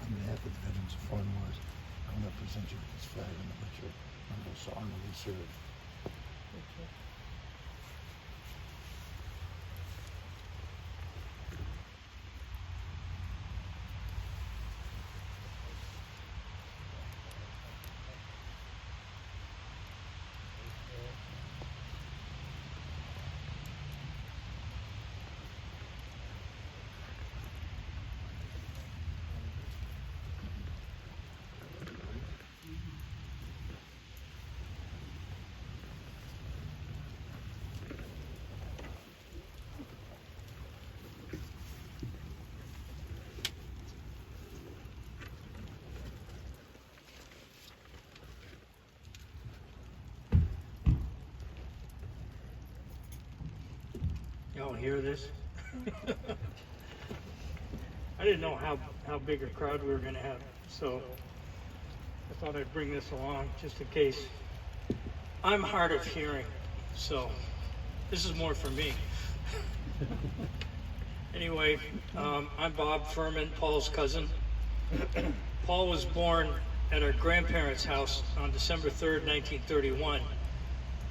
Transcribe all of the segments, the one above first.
On behalf of the Veterans of Foreign Wars, I want to present you with this flag and which your members so honorably served. Y'all hear this? I didn't know how big a crowd we were going to have, so I thought I'd bring this along just in case. I'm hard of hearing, so this is more for me. Anyway, I'm Bob Furman, Paul's cousin. Paul was born at our grandparents' house on December 3rd, 1931.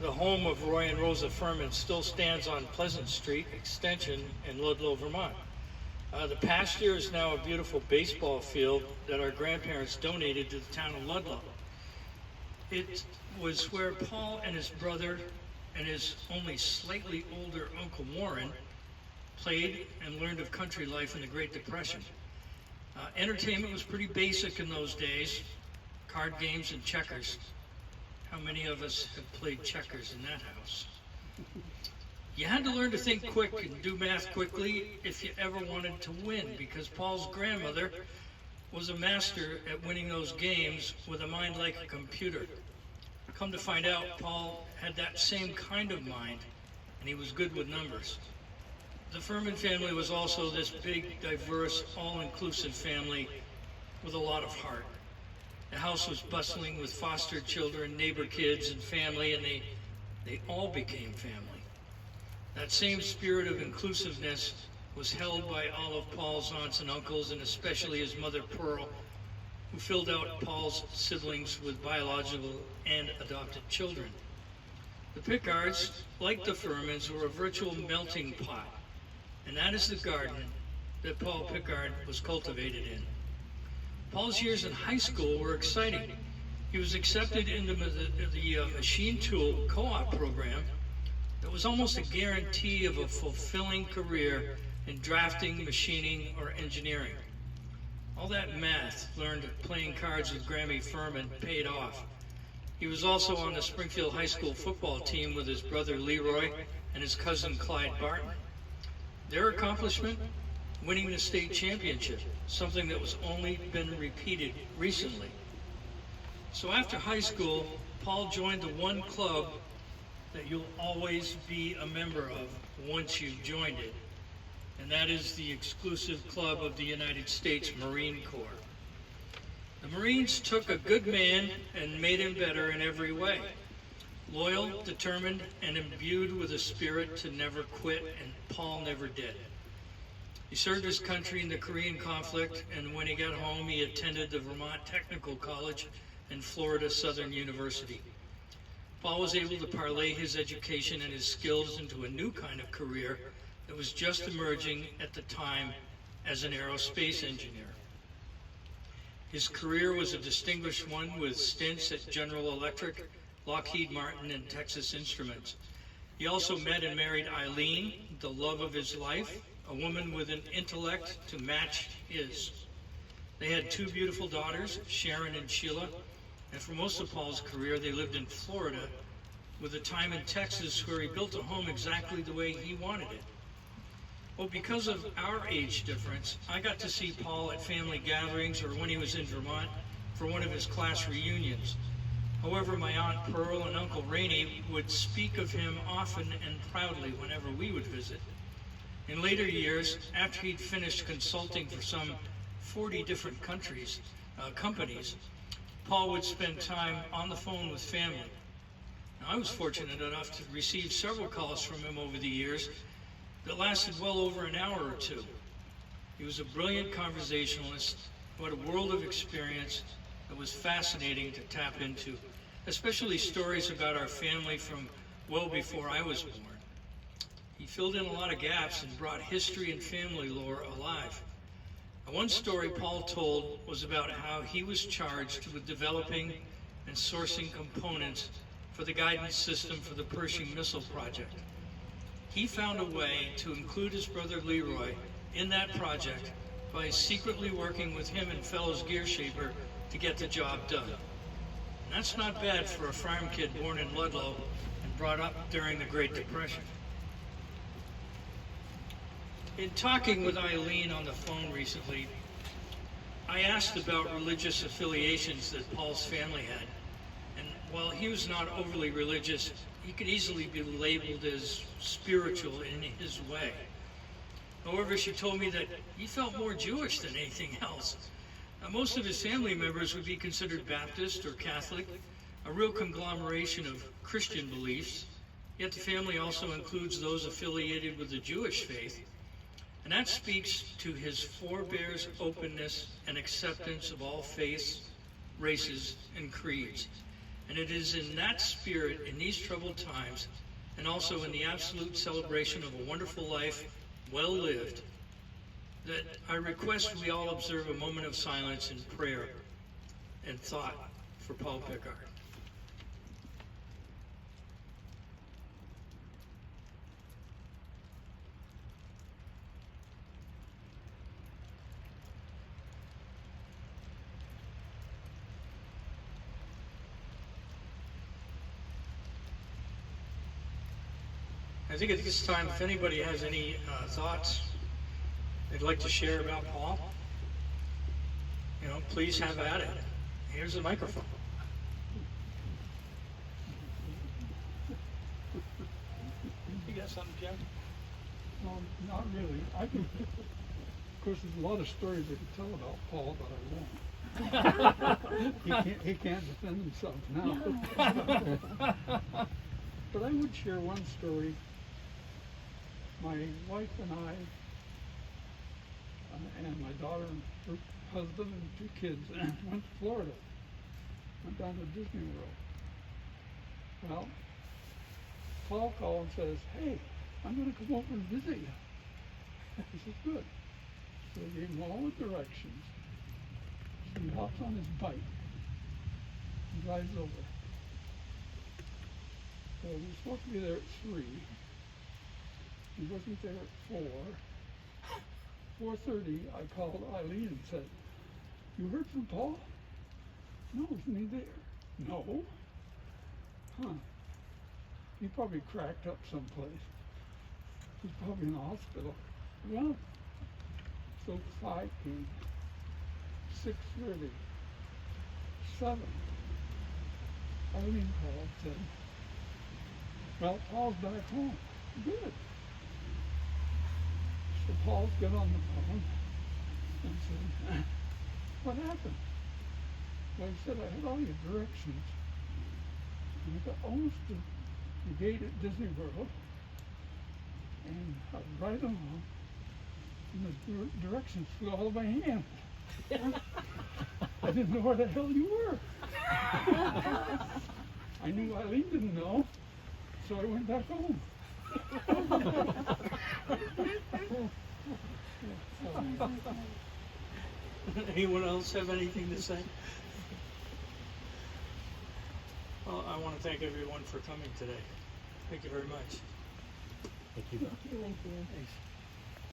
The home of Roy and Rosa Furman still stands on Pleasant Street Extension in Ludlow, Vermont. The pasture is now a beautiful baseball field that our grandparents donated to the town of Ludlow. It was where Paul and his brother and his only slightly older Uncle Warren played and learned of country life in the Great Depression. Entertainment was pretty basic in those days, card games and checkers. How many of us have played checkers in that house? You had to learn to think quick and do math quickly if you ever wanted to win, because Paul's grandmother was a master at winning those games with a mind like a computer. Come to find out, Paul had that same kind of mind, and he was good with numbers. The Furman family was also this big, diverse, all-inclusive family with a lot of heart. The house was bustling with foster children, neighbor kids, and family, and they all became family. That same spirit of inclusiveness was held by all of Paul's aunts and uncles, and especially his mother, Pearle, who filled out Paul's siblings with biological and adopted children. The Picards, like the Furmans, were a virtual melting pot, and that is the garden that Paul Picard was cultivated in. Paul's years in high school were exciting. He was accepted into the machine tool co-op program that was almost a guarantee of a fulfilling career in drafting, machining, or engineering. All that math learned playing cards with Grammy Furman paid off. He was also on the Springfield High School football team with his brother Leroy and his cousin Clyde Barton. Their accomplishment? Winning the state championship, something that was only been repeated recently. So after high school, Paul joined the one club that you'll always be a member of once you've joined it, and that is the exclusive club of the United States Marine Corps. The Marines took a good man and made him better in every way. Loyal, determined, and imbued with a spirit to never quit, and Paul never did. He served his country in the Korean conflict, and when he got home, he attended the Vermont Technical College and Florida Southern University. Paul was able to parlay his education and his skills into a new kind of career that was just emerging at the time as an aerospace engineer. His career was a distinguished one with stints at General Electric, Lockheed Martin, and Texas Instruments. He also met and married Eileen, the love of his life, a woman with an intellect to match his. They had two beautiful daughters, Sharon and Sheila, and for most of Paul's career they lived in Florida, with a time in Texas where he built a home exactly the way he wanted it. Well, because of our age difference, I got to see Paul at family gatherings or when he was in Vermont for one of his class reunions. However, my Aunt Pearle and Uncle Rene would speak of him often and proudly whenever we would visit. In later years, after he'd finished consulting for some 40 different companies, Paul would spend time on the phone with family. Now, I was fortunate enough to receive several calls from him over the years that lasted well over an hour or two. He was a brilliant conversationalist who had a world of experience that was fascinating to tap into, especially stories about our family from well before I was born. He filled in a lot of gaps and brought history and family lore alive. One story Paul told was about how he was charged with developing and sourcing components for the guidance system for the Pershing Missile project. He found a way to include his brother Leroy in that project by secretly working with him and fellow gear shaper to get the job done. And that's not bad for a farm kid born in Ludlow and brought up during the Great Depression. In talking with Eileen on the phone recently, I asked about religious affiliations that Paul's family had. And while he was not overly religious, he could easily be labeled as spiritual in his way. However, she told me that he felt more Jewish than anything else. Now, most of his family members would be considered Baptist or Catholic, a real conglomeration of Christian beliefs, yet the family also includes those affiliated with the Jewish faith. And that speaks to his forebears' openness and acceptance of all faiths, races, and creeds. And it is in that spirit, in these troubled times, and also in the absolute celebration of a wonderful life, well lived, that I request we all observe a moment of silence and prayer and thought for Paul Picard. I think at this time, if anybody has any thoughts they'd like to share about Paul, please have at it. Here's the microphone. You got something, Jim? Not really. I can, of course, there's a lot of stories I could tell about Paul, but I won't. he can't defend himself now. But I would share one story. My wife and I, and my daughter and her husband and two kids went to Florida, went down to Disney World. Well, Paul called and says, "Hey, I'm going to come over and visit you." I said, "Good." So I gave him all the directions. So he hops on his bike and drives over. So we were supposed to be there at 3. He wasn't there at 4. 4:30, I called Eileen and said, "You heard from Paul?" "No, isn't he there?" "No." "Huh. He probably cracked up someplace. He's probably in the hospital." Well, so 5 came, 6:30, 7. Eileen called and said, "Well, Paul's back home." Good. So Paul got on the phone and said, "What happened?" Well, he said, I had all your directions. And I got almost to the gate at Disney World, and I was right along, and the directions flew out of my hand. I didn't know where the hell you were. I knew Eileen didn't know, so I went back home. Anyone else have anything to say? Well, I want to thank everyone for coming today. Thank you very much. Thank you. Thank you. Thanks.